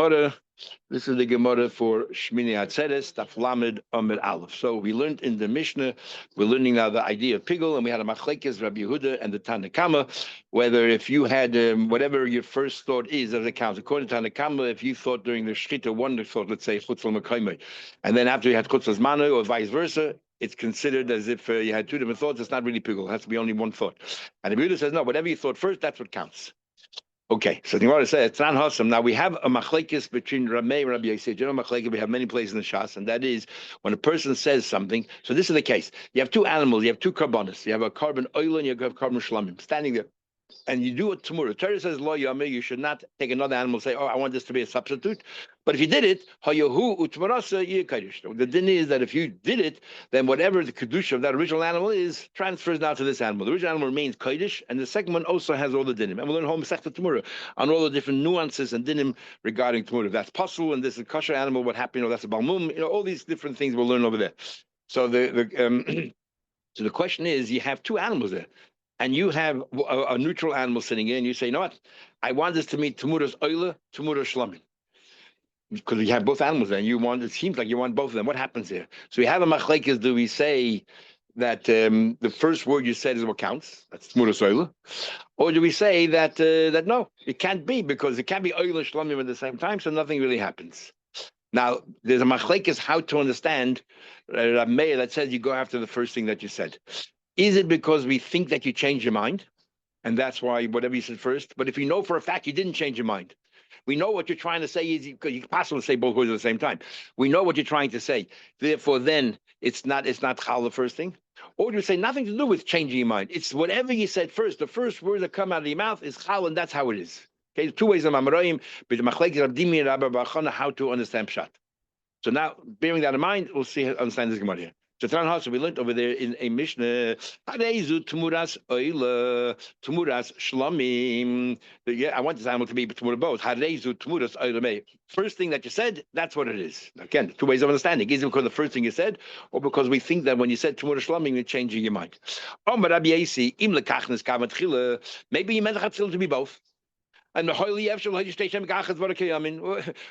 Gemara. This is the Gemara for Shmini Atzeres, Daf Lamed Amid Aleph. So we learned in the Mishnah, we're learning now the idea of pigul, and we had a machlekes, Rabbi Yehuda and the Tanakama, whether if you had whatever your first thought is of the counts. According to Tanakama, if you thought during the Shchita one thought, let's say, Chutzal Mekayme, and then after you had Chutzal Zmanu or vice versa, it's considered as if you had two different thoughts. It's not really pigul. It has to be only one thought. And Rabbi Yehuda says, no, whatever you thought first, that's what counts. Okay, so the Gemara says it's not Hassam. Now we have a machlekes between Rameh and Rabbi Yosef. You know, machlekes we have many places in the Shas, and that is when a person says something. So this is the case: you have two animals, you have two karbonis. You have a carbon oil and you have carbon shlamim standing there, and you do it tomorrow. Torah says lo yameh. You should not take another animal and say, "Oh, I want this to be a substitute." But if you did it, hayahu utmarasa yikadosh. The din is that if you did it, then whatever the kedusha of that original animal is transfers now to this animal. The original animal remains kodesh, and the second one also has all the dinim. And we'll learn home Masechta Tomorrow on all the different nuances and dinim regarding tomorrow. If that's possible, and this is a kosher animal, what happened? That's a balmum. All these different things we'll learn over there. So so the question is, you have two animals there, and you have a neutral animal sitting here, and you say, you know what? I want this to meet Tumuras Oila, Tumuras Shlamim. Because you have both animals there, and it seems like you want both of them. What happens here? So we have a machlekes. Do we say that the first word you said is what counts? That's Tmuras Oila. Or do we say that that no, it can't be, because it can't be Oila and Shlamim at the same time, so nothing really happens. Now, there's a machlekes how to understand Rav Meir that says you go after the first thing that you said. Is it because we think that you changed your mind, and that's why whatever you said first? But if you know for a fact you didn't change your mind, we know what you're trying to say is, because you can possibly say both words at the same time. We know what you're trying to say. Therefore, then it's not chal the first thing. Or do you say nothing to do with changing your mind? It's whatever you said first. The first word that come out of your mouth is chal, and that's how it is. Okay, there's two ways of Amoraim, but the machlekes of Dimi and Rabbi Bachana how to understand pshat. So now, bearing that in mind, we'll understand this Gemara here. So we learned over there in a Mishnah, Hareizu Tumuras Oila, Tumuras Shlamim. Yeah, I want this animal to be Tumura both. Hareizu Tumuras Oila Mei. First thing that you said, that's what it is. Again, two ways of understanding. Is it because the first thing you said, or because we think that when you said Tumuras Shlamim, you're changing your mind? Maybe you meant to be both. And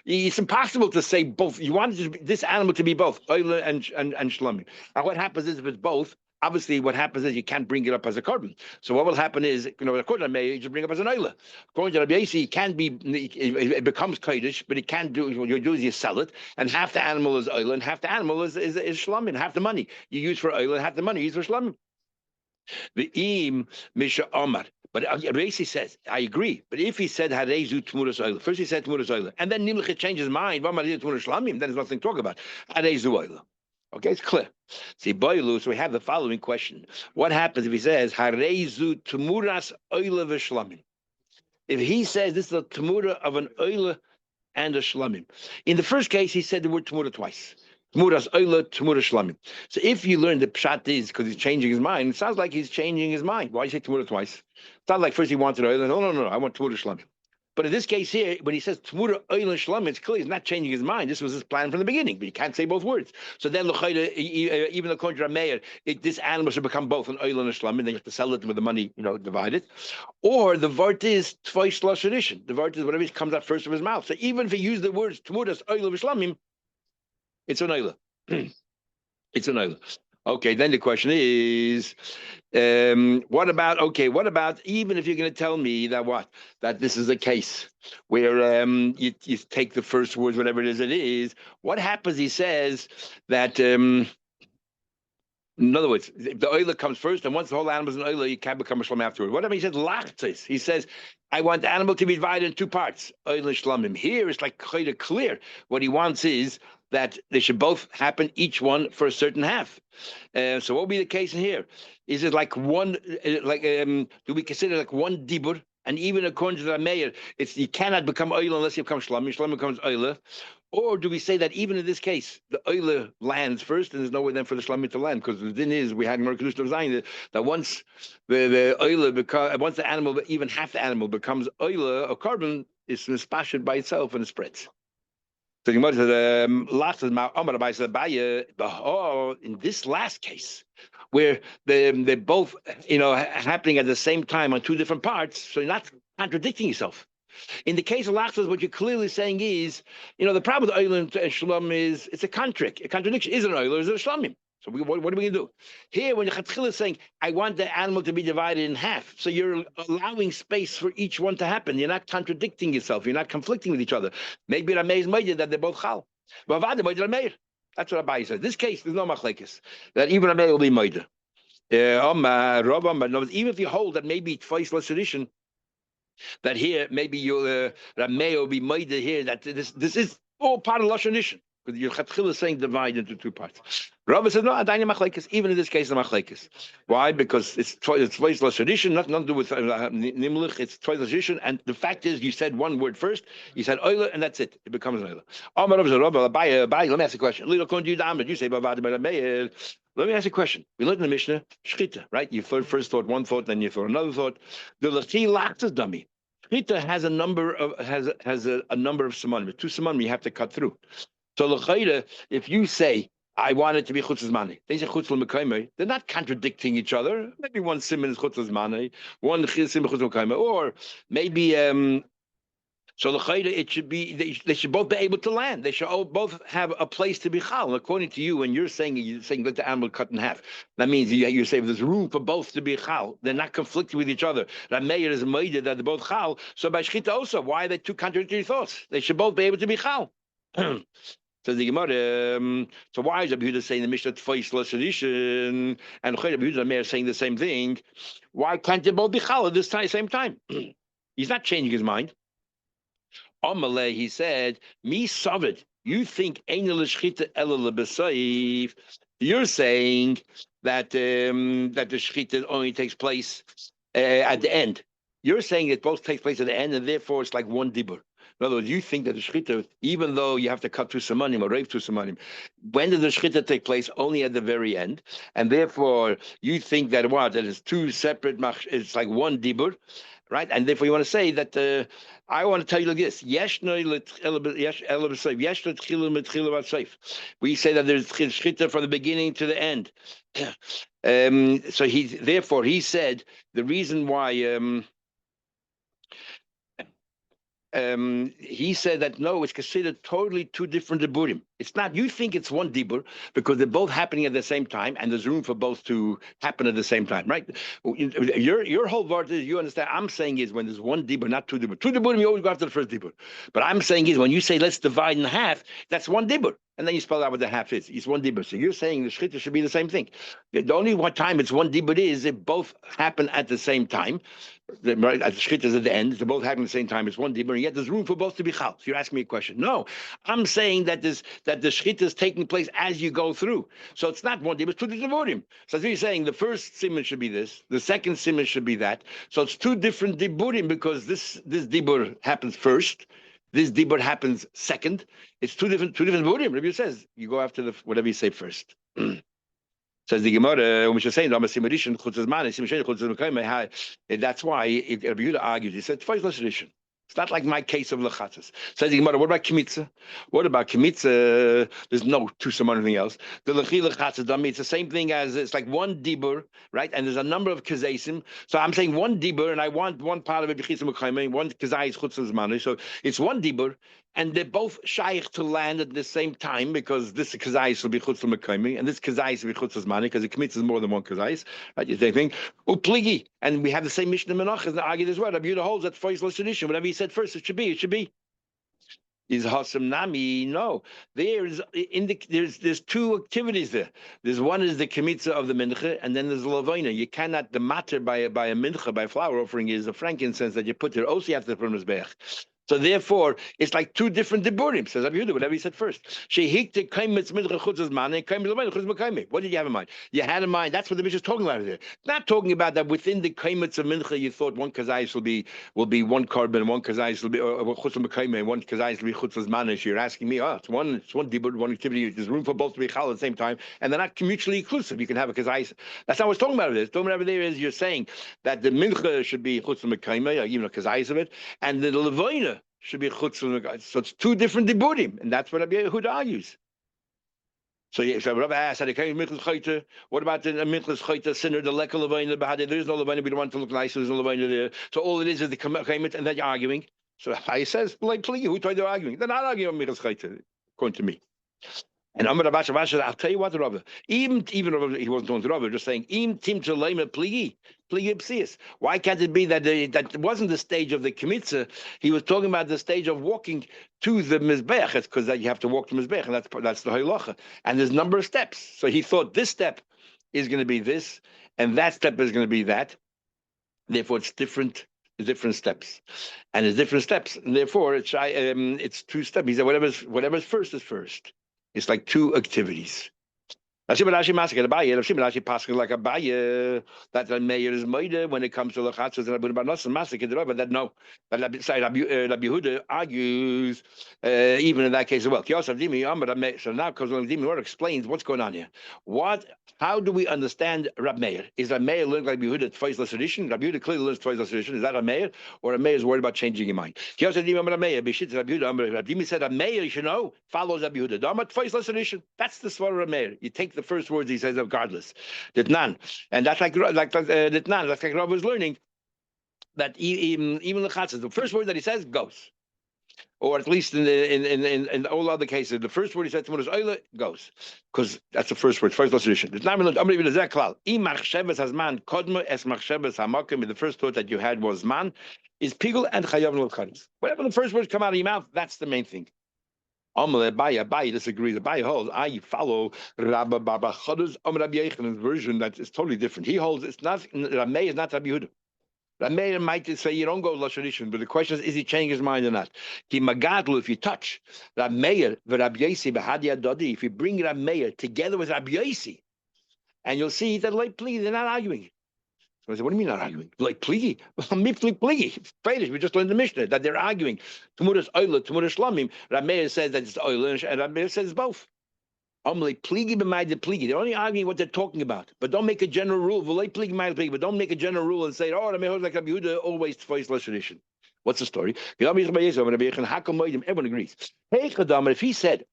it's impossible to say both. You want this animal to be both oila and shlamim. Now, what happens is if it's both, obviously, what happens is you can't bring it up as a carbon. So what will happen is, according to Rabbi, you just bring it up as an oila. According to Rabbi, it can be, it becomes kodesh, but it can't do. What you do is you sell it, and half the animal is oila, and half the animal is shlamim. Half the money you use for oila, and half the money you use for shlamim. The im misha omar. But Reisi says, I agree. But if he said Hareizu Tmuras Oila, first he said Tmuras Oila, and then Nimlich changed his mind, then there's nothing to talk about. Hareizu Oila. Okay, it's clear. See, Boilu, so we have the following question. What happens if he says Hareizu Tmuras Oila v'Shlamim? If he says this is a Tmura of an Oila and a Shlamim. In the first case, he said the word Tmura twice. Tmuras Oila, Tmura Shlamim. So if you learn the pshat is because he's changing his mind, it sounds like he's changing his mind. Why do you say Tmura twice? It's not like first he wanted Oila. No, I want Tmura Shlamim. But in this case here, when he says Tmura Oila Shlamim, it's clear he's not changing his mind. This was his plan from the beginning, but you can't say both words. So then, even according to Rameir, this animal should become both an Oila and a Shlamim. Then you have to sell it with the money, divided. Or the vart is Tvois Lashadishin. The vart is whatever comes out first of his mouth. So even if he used the words Tmuras Oila Shlamim, it's an oila. It's an oila. Okay, then the question is, what about even if you're going to tell me that this is a case where you take the first words, whatever it is, what happens, he says, that, in other words, if the oila comes first, and once the whole animal is an oila, you can't become a shlam afterward. Whatever he says, lachtis, he says, I want the animal to be divided in two parts, oila shlamim. Here, it's like clear. What he wants is that they should both happen, each one for a certain half. So what will be the case in here? Is it like one, do we consider like one dibur? And even according to the mayor, you cannot become oila unless you become shlamim. Shlamim becomes oila. Or do we say that even in this case, the oila lands first, and there's no way then for the shlamim to land? Because the din is, we had Merkadus of Zion, that once the oila once the animal, even half the animal becomes oila, a carbon is mispashed by itself and it spreads. So the Gemara says, in this last case, where they're both, happening at the same time on two different parts, so you're not contradicting yourself. In the case of lachzos, what you're clearly saying is, the problem with oil and shlom is it's a contradiction. Is it an oil or is it a shlomim? So what are we going to do? Here, when the Chatchila is saying, I want the animal to be divided in half, so you're allowing space for each one to happen. You're not contradicting yourself. You're not conflicting with each other. Maybe Rameh is made that they're both chal. But that's what Abai says. In this case, there's no machlekes. That even Rameh will be made. Even if you hold that maybe twice less tradition, that here maybe you'll Rameh will be made here, that this is all part of Lashon Nishan. Because your Chatchila is saying divide into two parts. Rabbi says, no, Adanya Machlekes, even in this case, the Machlekes. Why? Because it's twice less tradition, nothing to do with Nimlich, it's twice less tradition. And the fact is, you said one word first, you said Oila, and that's it. It becomes an Oila. Let me ask a question. You say, let me ask you a question. We learned in the Mishnah, Shchita, right? You first thought one thought, then you thought another thought. The Lachi Lachtas dummy. Shchita has a number of semanim. Two semanim you have to cut through. So l'chayda, if you say I want it to be chutz zmani, they say chutz l'mekayme. They're not contradicting each other. Maybe one siman is chutz zmani, one siman chutz l'mekayme, or maybe so l'chayda it should be they should both be able to land. They should both have a place to be chal. And according to you, when you're saying let the animal cut in half, that means you say there's room for both to be chal. They're not conflicting with each other. That mayor is made that they're both chal. So by shchita also, why are they two contradictory thoughts? They should both be able to be chal. Says the Gemara, so why is Rabbi Yehuda saying the Mishnah twice less tradition, and Rabbi Yehuda Meir saying the same thing? Why can't they both be chal at this same time? He's not changing his mind. Amalei, he said, Mi savid, you think you're saying that that the shchita only takes place at the end. You're saying it both takes place at the end, and therefore it's like one dibur. In other words, you think that the shechita, even though you have to cut two semanim or rave two semanim, when did the shechita take place? Only at the very end, and therefore you think that that is two separate. It's like one dibur, right? And therefore you want to say that. I want to tell you like this: we say that there's shechita from the beginning to the end. So he said the reason why. He said that no, it's considered totally two different diburim. It's not. You think it's one dibur because they're both happening at the same time, and there's room for both to happen at the same time, right? Your whole word is you understand. I'm saying is when there's one dibur, not two dibur. Two diburim, you always go after the first dibur. But I'm saying is when you say let's divide in half, that's one dibur, and then you spell out what the half is. It's one dibur. So you're saying the shchita should be the same thing. The only one time it's one dibur is if both happen at the same time. Right, at the shchita is at the end. They both happen at the same time. It's one dibur, and yet there's room for both to be chal. So you're asking me a question. No, I'm saying that the shchita is taking place as you go through. So it's not one dibur, it's two diburim. So you're saying the first siman should be this, the second siman should be that. So it's two different diburim because this dibur happens first, this dibur happens second. It's two different diburim. Rabbi says you go after the whatever you say first. Says the Gemara, which is saying, that's why Rabbi Yehuda argues. He said, twice less tradition. It's not like my case of lechatzas. Says the Gemara, what about kimitza? What about kimitza? There's no two some anything else. The lechi lechatzas dummy. It's the same thing as it's like one dibur, right? And there's a number of kazesim. So I'm saying one dibur, and I want one part of it b'chitza mekayme, one kazai is chutzah zmanu. So it's one dibur, and they're both shaykh to land at the same time because this kazais will be chutzah mekayme, and this kazais will be chutzah zmanu because the kimitza is more than one kazais, right? You think upligi, and we have the same Mishnah Menachos that argue as well. Rabbi Yehuda holds that first tradition. Whatever he said first, it should be. Is Hasam Nami? No, there's two activities there. There's one is the kimitza of the mincha, and then there's the lavaina. You cannot the matter by a mincha by flower offering is a frankincense that you put there. Also, you have to put on his. So therefore, it's like two different diburim. Says Rabbi Yehuda, whatever he said first. What did you have in mind? You had in mind, that's what the Mishnah is talking about here. Not talking about that within the kaimitz of mincha, you thought one kazayis will be one carbon, one kazayis will be chutzah mekayme, one kazayis will be chutzah zmanish. You're asking me, it's one dibur, one activity. There's room for both to be chal at the same time, and they're not mutually exclusive. You can have a kazayis. That's not what I was talking about. Talking about there is you're saying that the mincha should be chutzah mekayme, or even a kazayis of it, and the levaina should be chutzah. So it's two different diburim, and that's what Rabbi Yehuda argues. So Rabbi asked, what about the minchas chayta sinner, the lekal levaina behade? There is no levaina. We don't want to look nice. There's no levaina there. So all it is the kaimet, and then you're arguing. So Abaye says, like, please, who told you they're arguing? They're not arguing on Michas Chayte, according to me. And Amar Abash, I'll tell you what, Rabbi. Even Rabbi, he wasn't talking to Rabbi, just saying, Im Tim Chalema Pligi Psias. Why can't it be that that wasn't the stage of the Kmitza? He was talking about the stage of walking to the Mizbech. It's because you have to walk to Mizbech, and that's the Halacha. And there's a number of steps. So he thought this step is going to be this, and that step is going to be that. Therefore, it's different steps, and it's different steps. And therefore, it's two steps. He said, whatever's first is first. It's like two activities. Rashi Masik Abaye, Rashi Paskin like Abaye, that the mayor is made when it comes to the Chatzos and Rabbi Banos and Masik and Rabbi that no, but Rabbi Yehuda argues even in that case as well. So now because Dimi explains what's going on here. How do we understand Rab Meir? Is Rab Meir learning like Yehuda twice less edition? Rabbi Yehuda clearly learns twice less edition. Is that Rab Meir, or Rab Meir is worried about changing your mind? Rabbi Dimi said Rab Meir, you should know, follows Rabbi Yehuda. Dama twice less edition. That's the svar of Rab Meir. You take the first words he says regardless. Ditnan, and that's like Ditnan. That's like Rabbi was learning that even the chatzas, the first word that he says goes. Or at least in all other cases, the first word he said to Mudas Oila goes, because that's the first word, first tradition. The first thought that you had was man, is pigul and chayav l'charis. Whatever the first words come out of your mouth, that's the main thing. Abaye disagrees. Abaye holds, I follow Rabbi Baba Chod's Rabbi Yechanan's version that is totally different. He holds it's not Rameh is not Rabbi Yehuda. Rameh might say you don't go Lashon, but the question is he changing his mind or not? Ki magadlu, if you touch Rameh v'Rabbi Yosi b'hadi adodi, if you bring Rameh together with Rabbi Yosi, and you'll see that like please they're not arguing. So I said, what do you mean not arguing? Like pligi, we just learned the Mishnah that they're arguing. Tumuras oila, tumuras shlamim. Rameh says that it's oila, and Rameh says it's both. Like pligi b'mayde pligi. They're only arguing what they're talking about, but don't make a general rule. But don't make a general rule and say, oh, Rameh like Rabbi Yehuda always twice less tradition. What's the story? Everyone agrees. Hey, if he said,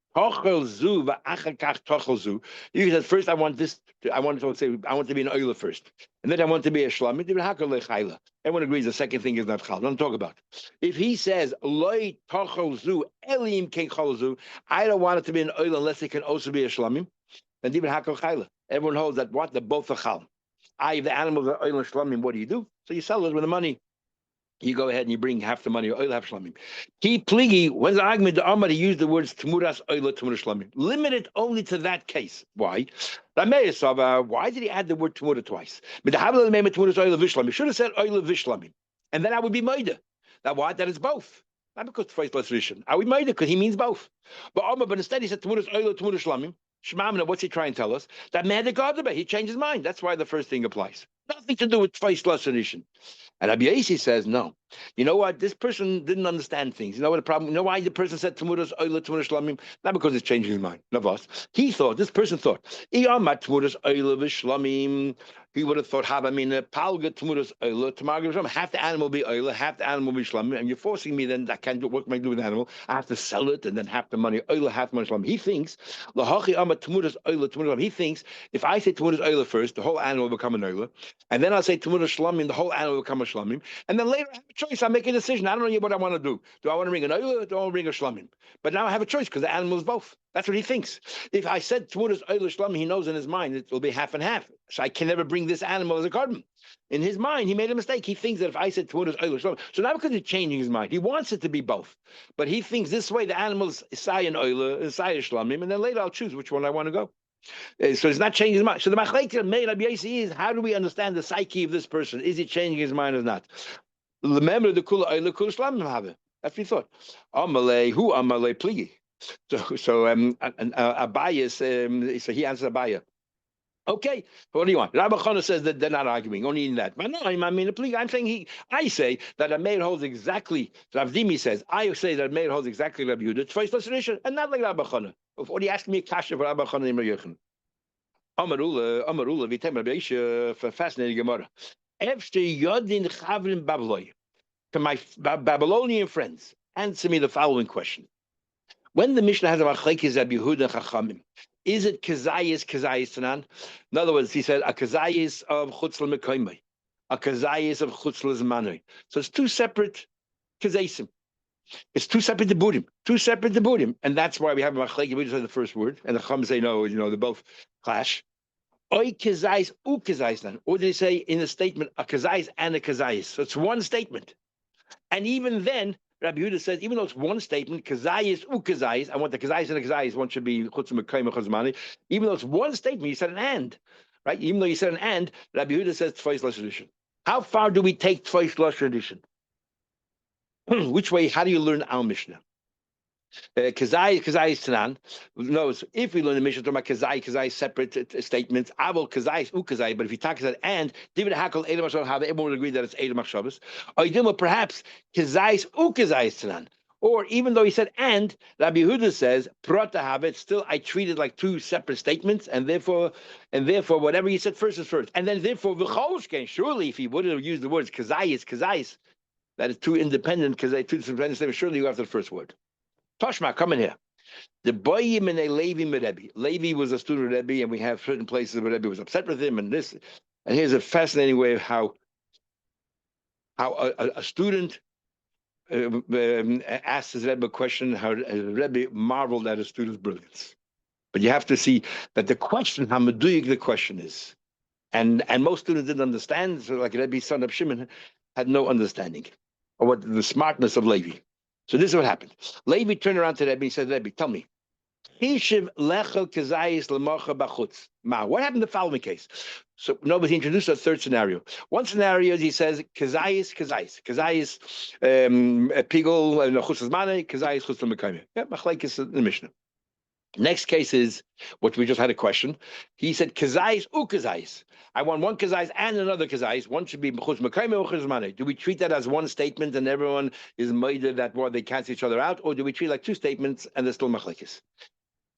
you said first I want to be an oiler first, and then I want to be a shlamim. Everyone agrees the second thing is not chal. Don't talk about. If he says loy tachalzu elim ken chalzu, I don't want it to be an oiler unless it can also be a shlamim. Then even hakol chayla. Everyone holds that what they're both a chal. If the animals are oiler shlamim, what do? So you sell it with the money. You go ahead and you bring half the money, oil half shlamim. Ki pligi, when's the argument? The Amar used the words tmuras oil tmuras shlamim. Limited only to that case. Why? Why did he add the word tmura twice? He should have said oil vishlamim, and then I would be maida. That why? That is both. Not because twice less tradition. I would maida because he means both. But instead he said tmuras oil tmuras shlamim. Shmamina, what's he trying to tell us? That man he changed his mind. That's why the first thing applies. Nothing to do with twice less tradition. And Rabbi Yosi says, no. You know what? This person didn't understand things. You know what the problem? You know why the person said Tmuras Oila Tmuras Shlamim? Not because it's changing his mind. Navas. This person thought, Tmuras Oila Vishlamim. He would have thought, Habamina, Palga Tmuras Oila, Tamagam, half the animal be Oila, half the animal be Shlamim, and you're forcing me then, I can't do what can I do with the animal? I have to sell it and then half the money, Oila, half the money Shlamim. He thinks, Lahachi Ama Tmuras Oila, Tmuras Shlamim. He thinks, if I say Tmuras Oila first, the whole animal will become an Oila, and then I'll say Tmuras Shlamim, the whole animal will become a Shlamim, and then later I have a choice. I make a decision. I don't know yet what I want to do. Do I want to bring an oil or do I want to bring a shlamim? But now I have a choice because the animal is both. That's what he thinks. If I said tmuras oil shlamim, he knows in his mind it will be half and half. So I can never bring this animal as a carbon. In his mind, he made a mistake. He thinks that if I said tmuras oil shlamim, so now because he's changing his mind, he wants it to be both. But he thinks this way the animal is isai and oil, isai shlamim, and then later I'll choose which one I want to go. So it's not changing his mind. So the machlekes made Rabbi Yosi is how do we understand the psyche of this person? Is he changing his mind or not? Remember the kula oila kula shlamim have it. That's what he thought. Amalei who amalei pligi. So Abaye so he answers Abaye. Okay, what do you want? Rabbi Chana says that they're not arguing, only in that. But no, I mean, I'm saying I say that a maid holds exactly. Rav Dimi says I say that a maid holds exactly Rabbi Yehuda twice less tradition, and not like Rabbi Chana. What do you ask me a kasha for Rabbi Chana and Rabbi Yechon? Amarula, Vitem Rabbi Yisha for fascinating Gemara. Efshte Yodin Chavrin Babylon. To my Babylonian friends, answer me the following question: when the Mishnah has a machlekes Rabbi Yehuda and Chachamim, is it kazayis tanan? In other words, he said a kazayis of chutz l'mekoymai, a kazayis of chutz l'zmanoi. So it's two separate kazaysim. It's two separate deburim, and that's why we have a machlekes. We just say the first word, and the Chum say no. They both clash. Oy kazais u kazais then. Or did he say in the statement a kazais and a kazais? So it's one statement. And even then, Rabbi Yehuda says, even though it's one statement, kazais u kazais, I want the kazais and the kazais, one should be chutz mekayim chazmani. Even though it's one statement, you said an and, right? Even though you said an and, Rabbi Yehuda says tfais lashon edition. How far do we take tfais lashon edition? Which way? How do you learn our Mishnah? Kazai is Tanan. No, if we learn the Mishnah talking about Kazai separate statements. Avol Kazai is Ukazai. But if you talk about and David Hakel Edom Machshavas, how everyone would agree that it's Edom Machshavas. Or perhaps Kazai is Ukazai is Tanan. Or even though he said and, Rabbi Yehuda says Prata have it. Still, I treat it like two separate statements, and therefore, whatever he said first is first, and then therefore v'cholshken. Surely, if he wouldn't have used the words Kazai, that is two independent statements. Surely you go after the first word. Toshma, come in here. The boyim and a Levi Rebbe. Levi was a student of Rebbe, and we have certain places where Rebbe was upset with him, and this. And here's a fascinating way of how a student asked his Rebbe a question, how Rebbe marveled at his student's brilliance. But you have to see that the question, how meduyik the question is, and most students didn't understand. So, like Rebbe's son of Shimon had no understanding of what the smartness of Levi. So this is what happened. Levi turned around to Rebbe and said, Rebbe, tell me. What happened in the following case? So nobody introduced a third scenario. One scenario is he says, Kazayis, Pigol, Chutz Zmane, Kazayis, Chutz Mekayim. Yeah, Machlekes in the Mishnah. Next case is what we just had a question. He said kazais u kazais. I want one kazais and another kazais. One should be chutz mekayim or chutz zmane. Do we treat that as one statement and everyone is made that they cancel each other out, or do we treat like two statements and there's still machlekes?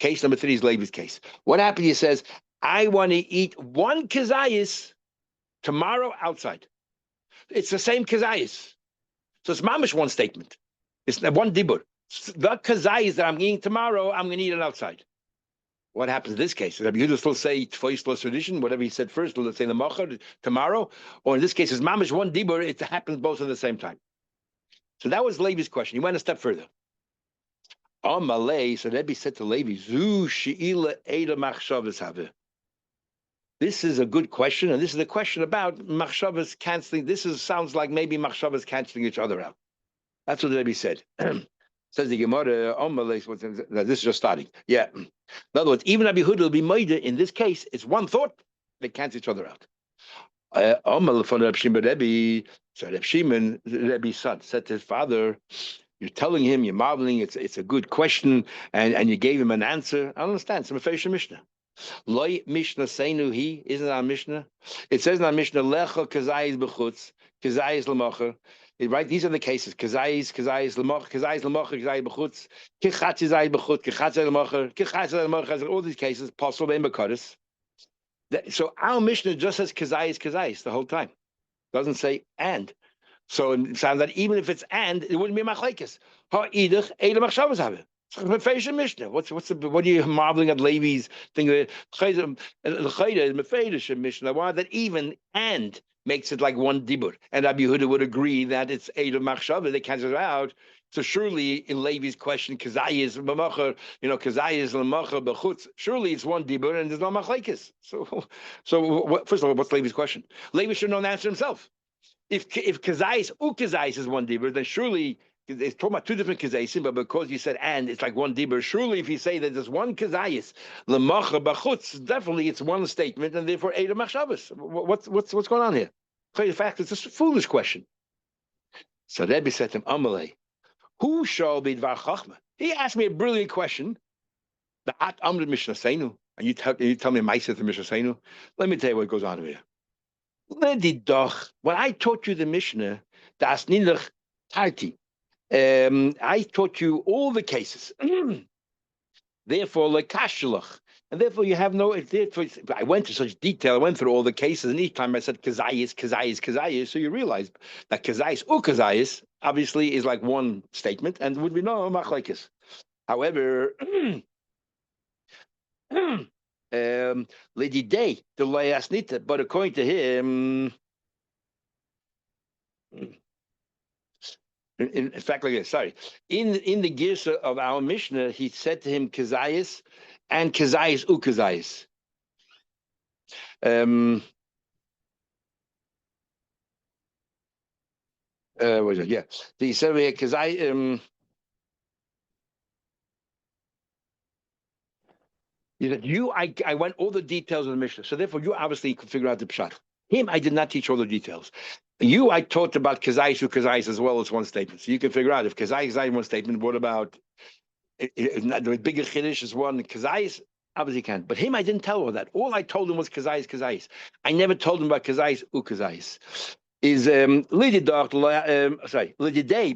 Case number 3 is Levi's case. What happened? He says, I want to eat one kazais tomorrow outside. It's the same kazais, so it's mamish one statement. It's one dibur. The kazais that I'm eating tomorrow, I'm going to eat it outside. What happens in this case? Rabbi Yehuda still say tfais lo tradition, whatever he said first, let's say the machar tomorrow, or in this case, it's mamish one dibur. It happens both at the same time. So that was Levi's question. He went a step further. On Malay, so Rebbe said to Levi, Zu she'ila eda machshavas have. This is a good question, and this is a question about machshavas canceling. Sounds like maybe machshavas canceling each other out. That's what Rebbe said. Says the Gemara, this is just starting. Yeah. In other words, even Rabbi Yehuda will be made in this case. It's one thought. They cancel each other out. So Reb Shimon, Rebbe's son, said to his father, you're telling him, you're marveling, it's a good question, and you gave him an answer. I don't understand. It's a Mefesh Mishnah. Loi Mishnah Seinu he, isn't our Mishnah? It says in our Mishnah, Lecha Kazayis B'chutz, Kazayis L'macher. Right, these are the cases. Kazayis l'mocher, kazayis b'chutz, kichatz b'chutz, kichatz l'mocher. All these cases, possible in b'karis. So our Mishnah just says kazayis the whole time. Doesn't say and. So it sounds that even if it's and, it wouldn't be machlekes. Ha'idach eila machshavas have it. Mefesh Mishnah. What are you marveling at Levi's thing? Mefesh Mishnah. Why that even and makes it like one dibur, and Rabbi Yehuda would agree that it's Eid Machshava. They cancel it out. So surely in Levi's question, Kazayis B'macher, Kazayis L'macher B'chutz. Surely it's one dibur and there's no machlekes. So first of all, what's Levi's question? Levi should know the answer himself. If Kazayis u Kazayis is one dibur, then surely it's talking about two different kazayis, but because you said and, it's like one dibur. Surely, if you say that there's one kazayis, l'macha b'chutz, definitely it's one statement, and therefore eight machshavas. What's going on here? In fact, it's a foolish question. So Rebbe said to him, Amalei, who shall be dvar chachma? He asked me a brilliant question. The at amr Mishnah Seinu, and you tell me Ma'aseh the Mishnah Seinu. Let me tell you what goes on here. When I taught you the Mishnah, the asninach tarti. I taught you all the cases. Therefore, like kashlach, and therefore you have no. I went to such detail. I went through all the cases, and each time I said kazayis. So you realize that kazayis or kazayis obviously is like one statement, and would be no machlekes. However, Lady Day the layasnita, but according to him. In fact, like this, sorry. In the Girsa of our Mishnah, he said to him Kazayas and Kazayas Ukazayas. What was it? Yeah. He said here Kazay. He said, I went all the details of the Mishnah, so therefore you obviously could figure out the pshat. Him, I did not teach all the details. You, I taught about Kazayas Ukazayas as well as one statement, so you can figure out if Kazayas is one statement. What about the bigger Kiddush is one Kazayas? Obviously can. But him, I didn't tell all that. All I told him was Kazayas. I never told him about Kazayas Ukazayas. Is Lididei,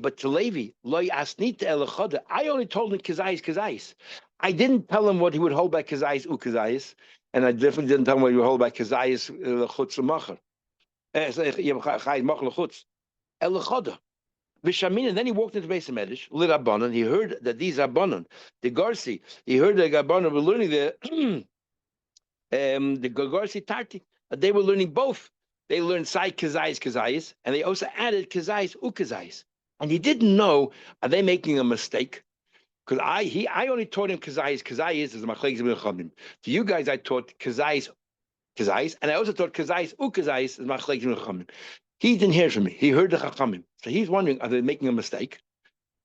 but to Levi, loy asnita elachoda. I only told him Kazayas. I didn't tell him what he would hold by Kazayas Ukazayas, and I definitely didn't tell him what he would hold by Kazayas lechutz macher. Elachoda. Vishamin, and then he walked into the base of Medish, lit Rabbanon. He heard that these Rabbanon, the Garsi, he heard the Rabbanon were learning the Garsi Tarti. They were learning both. They learned Sai Kazayas, and they also added Kazayas Ukazayas. And he didn't know, are they making a mistake? Because I only taught him Kazayas is Machlekes Ibn Chamim. To you guys, I taught Kazayas, and I also taught Kazayas Ukazayas is Machlekes Ibn Chamim. He didn't hear from me. He heard the Chachamim. So he's wondering, are they making a mistake?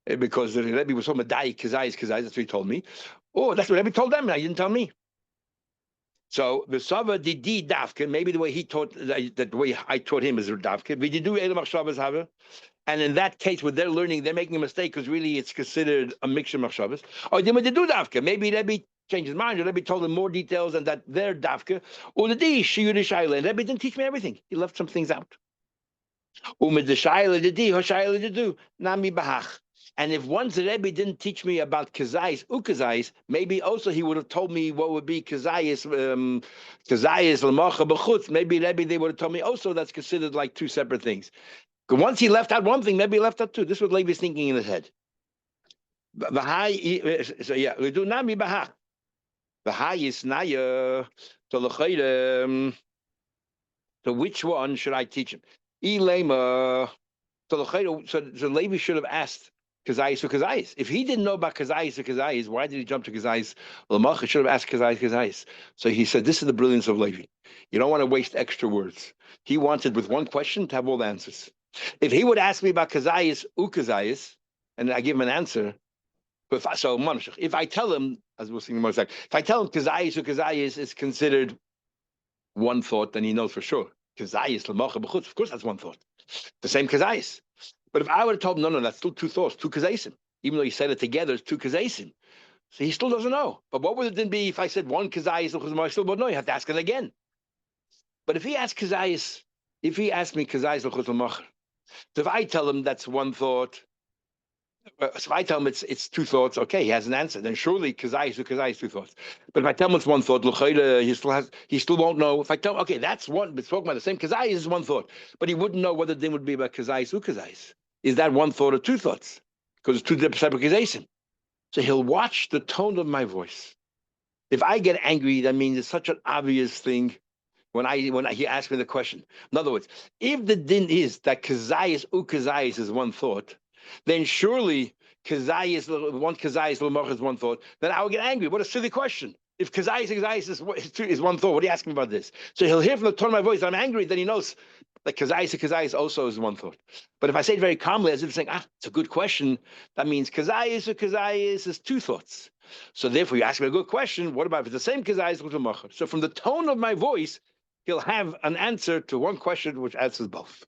Because the Rebbe was so Madai, Kazayas, that's what he told me. Oh, that's what Rebbe told them, and he didn't tell me. So the Sava did Davke, maybe the way he taught, that the way I taught him is Davke. We did do Elam Machshavas Hava. And in that case, what they're learning, they're making a mistake because really it's considered a mixture of Machshavas. Or they do Davke. Maybe Rebbe changed his mind, or Rebbe told him more details and that they're Davke. Or the D, Shiyud Shaila. And Rebbe didn't teach me everything. He left some things out. And if once the Rebbe didn't teach me about Kazayas, Ukazayas, maybe also he would have told me what would be Kazayas, Lamacha B'chutz. Maybe Rebbe, they would have told me also that's considered like two separate things. Because once he left out one thing, maybe he left out two. This is what Levi's thinking in his head. So yeah, we do Nami Bahach. V'hai is Naya. So which one should I teach him? Ilema. So Levi should have asked Kazayas. If he didn't know about Kazayas, why did he jump to Kazayas? Lamach should have asked Kazayas. So he said, this is the brilliance of Levi. You don't want to waste extra words. He wanted with one question to have all the answers. If he would ask me about Kazayas, Ukazayas, and I give him an answer, if I tell him, as we'll see in a moment, if I tell him Kazayas is considered one thought, then he knows for sure. Kazayas, Lamacha B'chutz, of course that's one thought. The same Kazayas. But if I would have told him, no, that's still two thoughts, two Kazasim. Even though he said it together, it's two Kazasim. So he still doesn't know. But what would it then be if I said one Kazayas, I still won't know. You have to ask it again. But if he asks Kazayas, if he asks me Kazayas, so if I tell him that's one thought, so if I tell him it's two thoughts, okay, he has an answer. Then surely Kazayas, two thoughts. But if I tell him it's one thought, he still won't know. If I tell him, okay, that's one, but spoken about the same Kazayas is one thought, but he wouldn't know whether the thing would be about Kazayas or Kazayas. Is that one thought or two thoughts? Because it's two separate Kazayas. So he'll watch the tone of my voice. If I get angry, that means it's such an obvious thing. When he asked me the question. In other words, if the din is that Kazayas Ukazayas is one thought, then surely one Kazayas Lamach is one thought, then I will get angry. What a silly question. If Kazayas is one thought, what are you asking about this? So he'll hear from the tone of my voice, I'm angry, then he knows that Kazayas also is one thought. But if I say it very calmly, as if saying, it's a good question, that means Kazayas is two thoughts. So therefore, you ask me a good question, what about if it's the same Kazayas Lamach? So from the tone of my voice, he'll have an answer to one question which answers both.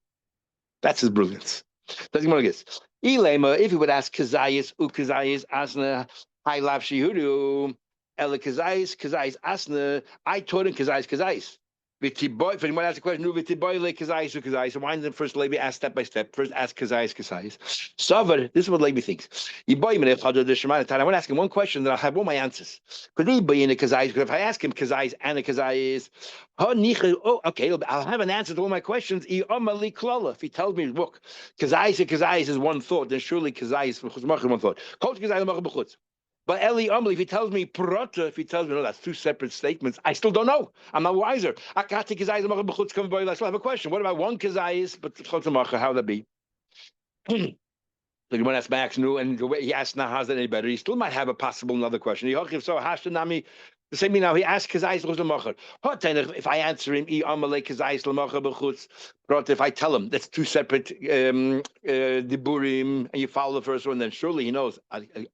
That's his brilliance. That's what it is. Ilema, if he would ask Kazayas, Ukazayas, Asna, I love Shihudu, Ela Kazayas, Asna, I taught him Kazayas. If anyone asks a question, so why didn't first Levi ask step by step? First ask Kazayas. Savar, this is what Levi thinks. I want to ask him one question, then I'll have all my answers. Because if I ask him Kazayas and a Kazayas, okay, I'll have an answer to all my questions. If he tells me, look, Kazayas is one thought, then surely Kazayas is one thought. But Eli Amli, if he tells me Prata, if he tells me, no, that's two separate statements, I still don't know. I'm not wiser. I still have a question. What about one Kazayas, but how would that be? So you want to ask Max new, and the way he asked now, how's that any better? He still might have a possible another question. So Hashtanami, the same thing now. He asked Kazais Lamacher. If I answer him, but if I tell him that's two separate diburim, and you follow the first one, then surely he knows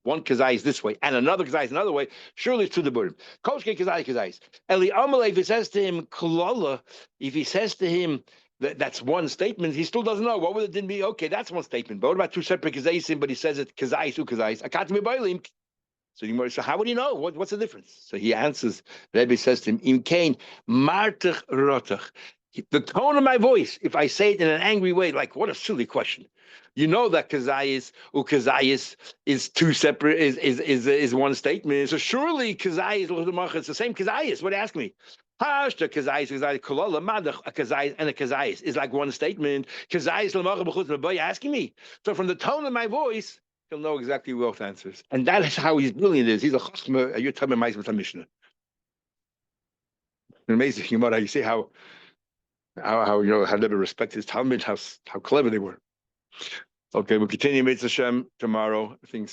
one Kazai is this way and another Kazai is another way. Surely it's two diburim. Koshke Kazais. Eli Amalek, if he says to him Klola, if he says to him, that's one statement. He still doesn't know. What would it then be? Okay, that's one statement. But what about two separate kazaisim? But he says it kazais, ukazais. Akatmi boilim. So how would he know? What's the difference? So he answers. Rebbe says to him, Im kain martach rotach. The tone of my voice, if I say it in an angry way, like what a silly question. You know that kazayis ukazayis is two separate is one statement. So surely kazayis it's the same kazayis. What ask me? Hashta kazayis kolola madach a kazayis and a kazayis is like one statement. Kazayis l'machar b'chutz m'boy asking me. So from the tone of my voice, he'll know exactly both answers, and that is how he's brilliant. He's a chachma. You're telling me with a mishnah. Amazing, Gemara. You see how how they respect his Talmud, how clever they were. Okay, we'll continue Mitzvah Hashem tomorrow. I think